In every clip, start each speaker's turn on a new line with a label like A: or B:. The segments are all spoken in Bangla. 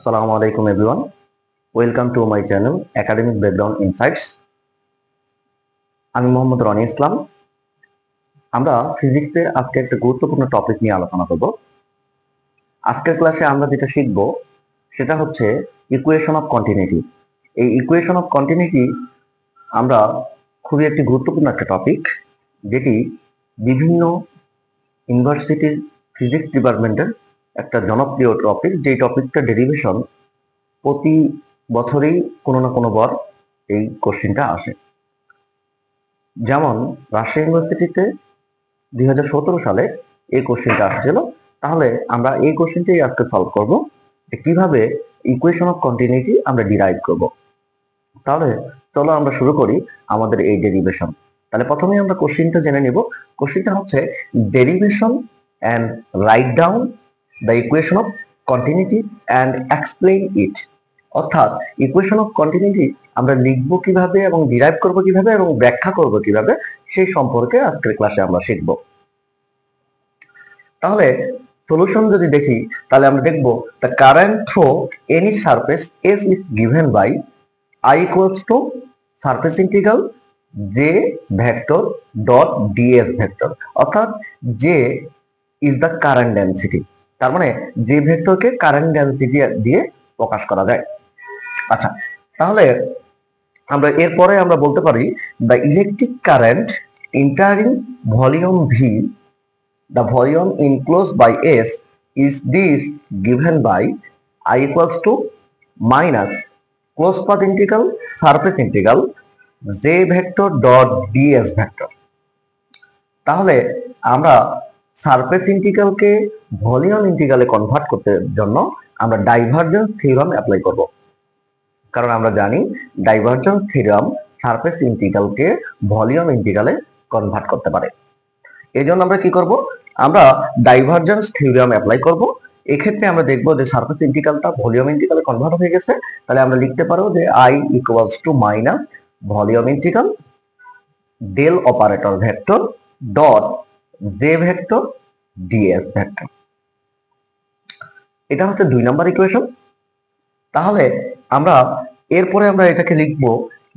A: Assalamu alaikum everyone. Welcome to my channel Academic Background Insights. আমি মোহাম্মদ রনি ইসলাম। আমরা ফিজিক্সের আজকে একটা গুরুত্বপূর্ণ টপিক নিয়ে আলোচনা করব। আজকের ক্লাসে আমরা যেটা শিখব সেটা হচ্ছে ইকুয়েশন অফ কন্টিনিউটি। এই ইকুয়েশন অফ কন্টিনিউটি আমরা খুবই একটি গুরুত্বপূর্ণ একটা টপিক, যেটি বিভিন্ন ইউনিভার্সিটির ফিজিক্স ডিপার্টমেন্টের একটা জনপ্রিয় টপিক। যেই টপিকটা ডেরিভেশন প্রতি বছরেই কোনো না কোনো বার এই কোশ্চেনটা আসে। যেমন রাজশাহী ইউনিভার্সিটিতে 2017 সালে এই কোশ্চেনটা আসছিল। তাহলে আমরা এই কোশ্চেনটাই আজকে সলভ করব, যে কিভাবে ইকুয়েশন অফ কন্টিনিউটি আমরা ডিরাইভ করব। তাহলে চলো আমরা শুরু করি আমাদের এই ডেরিভেশন। তাহলে প্রথমে আমরা কোশ্চেনটা জেনে নিব। কোশ্চেনটা হচ্ছে derivation and write down the equation of continuity and explain ইট। অর্থাৎ ইকুয়েশন অফ কন্টিনিউটি আমরা লিখব কিভাবে এবং ডিরাইভ করব কিভাবে এবং ব্যাখ্যা করব কিভাবে, সেই সম্পর্কে আজকের ক্লাসে আমরা শিখব। তাহলে সলিউশন যদি দেখি, তাহলে আমরা দেখব the current through any surface S is given by I equals to surface integral J vector dot ds vector. অর্থাৎ J is the current density, তার মানে জে ভেক্টরকে কারেন্ট ডেনসিটি দিয়ে প্রকাশ করা যায়। আচ্ছা, তাহলে আমরা এরপরে আমরা বলতে পারি the electric current entering volume V, the volume enclosed by S is this given by I equals to minus closed path integral surface integral j vector dot ds vector। তাহলে আমরা সারফেস ইন্টিগ্রালকে ভলিউম ইন্টিগ্রালে কনভার্ট করতে জন্য আমরা ডাইভারজেন্স থিওরাম অ্যাপ্লাই করব। কারণ আমরা জানি ডাইভারজেন্স থিওরাম সারফেস ইন্টিগ্রালকে ভলিউম ইন্টিগ্রালে কনভার্ট করতে পারে। এই জন্য আমরা কি করব, আমরা ডাইভারজেন্স থিওরাম অ্যাপ্লাই করব। এক্ষেত্রে আমরা দেখব যে সারফেস ইন্টিগ্রালটা ভলিউম ইন্টিগ্রালে কনভার্ট হয়ে গেছে। তাহলে আমরা লিখতে পারবো যে I equals to minus volume integral del operator vector dot J vector DS vector. এটা হচ্ছে 2 নম্বর ইকুয়েশন। তাহলে আমরা এরপরে আমরা এটাকে লিখবো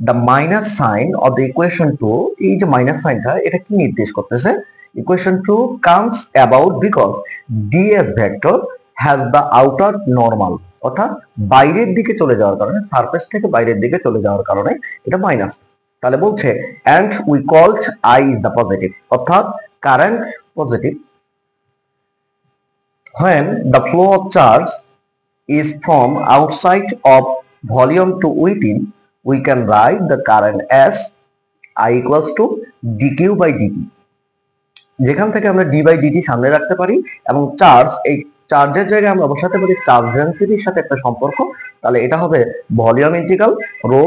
A: the minus sine of the equation 2। এই যে মাইনাস সাইনটা, এটা কি নির্দেশ করতেছে? Equation 2 comes about because DS vector has the outer normal, অর্থাৎ বাইরের দিকে চলে যাওয়ার কারণে, সারফেস থেকে বাইরের দিকে চলে যাওয়ার কারণে এটা মাইনাস। তাহলে বলছে and we called I is the positive, অর্থাৎ current positive. when the flow of charge is from outside of volume to within, we can write the current as I equals to dq by dt। যেখান থেকে আমরা d by dt সামনে রাখতে পারি এবং চার্জ, এই চার্জের জায়গায় আমরা বসাতে পারি চার্জ ডেনসিটির সাথে একটা সম্পর্ক। তাহলে এটা হবে ভলিউম ইন্টিগ্রাল রো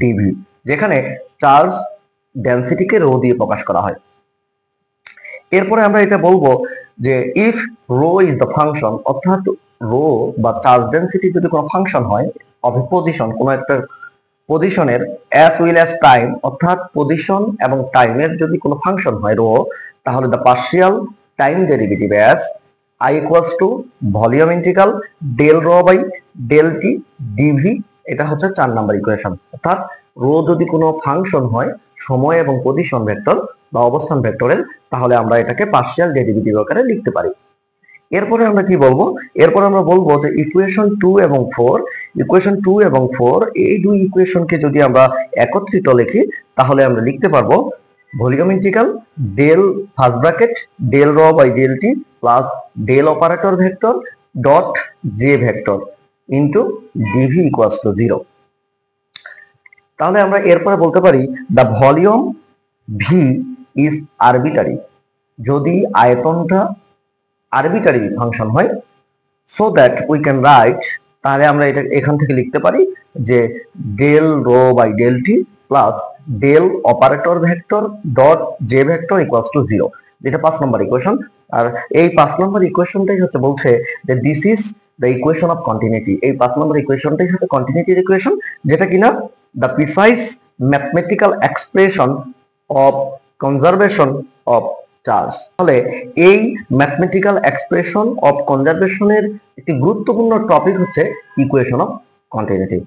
A: ডিভি, যেখানে চার্জ ডেনসিটিকে রো দিয়ে প্রকাশ করা হয়। এরপরে আমরা এটা বলবো যে if rho is the function, অর্থাৎ রো বা চার্জ ডেনসিটি যদি কোনো ফাংশন হয় অফ এ পজিশন, কোনো একটা পজিশনের অ্যাজ উইল অ্যাজ টাইম, অর্থাৎ পজিশন এবং টাইমের যদি কোনো ফাংশন হয় রো, তাহলে the partial time derivative as I equals to volume integral del rho by del T DV. এটা হচ্ছে 4 নম্বর ইকুয়েশন। অর্থাৎ রো যদি কোনো ফাংশন হয় সময় এবং পজিশন ভেক্টর বা অবস্থান ভেক্টরের, তাহলে আমরা এটাকে পার্শিয়াল ডেরিভেটিভ আকারে লিখতে পারি। এরপরে আমরা কি বলবো? এরপরে আমরা বলবো যে ইকুয়েশন 2 এবং 4, ইকুয়েশন 2 এবং 4 এই দুই ইকুয়েশনকে যদি আমরা একত্রিত লিখি, তাহলে আমরা লিখতে পারবো volume integral del first bracket del rho by del T plus del operator vector dot J vector into DV equals to 0। তাহলে আমরা এরপরে বলতে পারি the volume V is arbitrary, যদি আয়তনটা আরবিটারি ফাংশন হয়, so that we can write, তাহলে আমরা এটা এখান থেকে লিখতে পারি যে del rho by del T plus del operator vector dot J vector equals to 0, যেটা 5 নম্বর ইকুয়েশন। আর এই 5 নম্বর ইকুয়েশনটাই হচ্ছে বলছে যে this is the equation of continuity. এই 5 নম্বর ইকুয়েশনটাই হচ্ছে কন্টিনিউটির ইকুয়েশন, যেটা কিনা the precise mathematical expression of conservation of charge. তাহলে এই ম্যাথমেটিক্যাল এক্সপ্রেশন অফ কনজারভেশনের একটি গুরুত্বপূর্ণ টপিক হচ্ছে ইকুয়েশন অফ কন্টিনিউটি।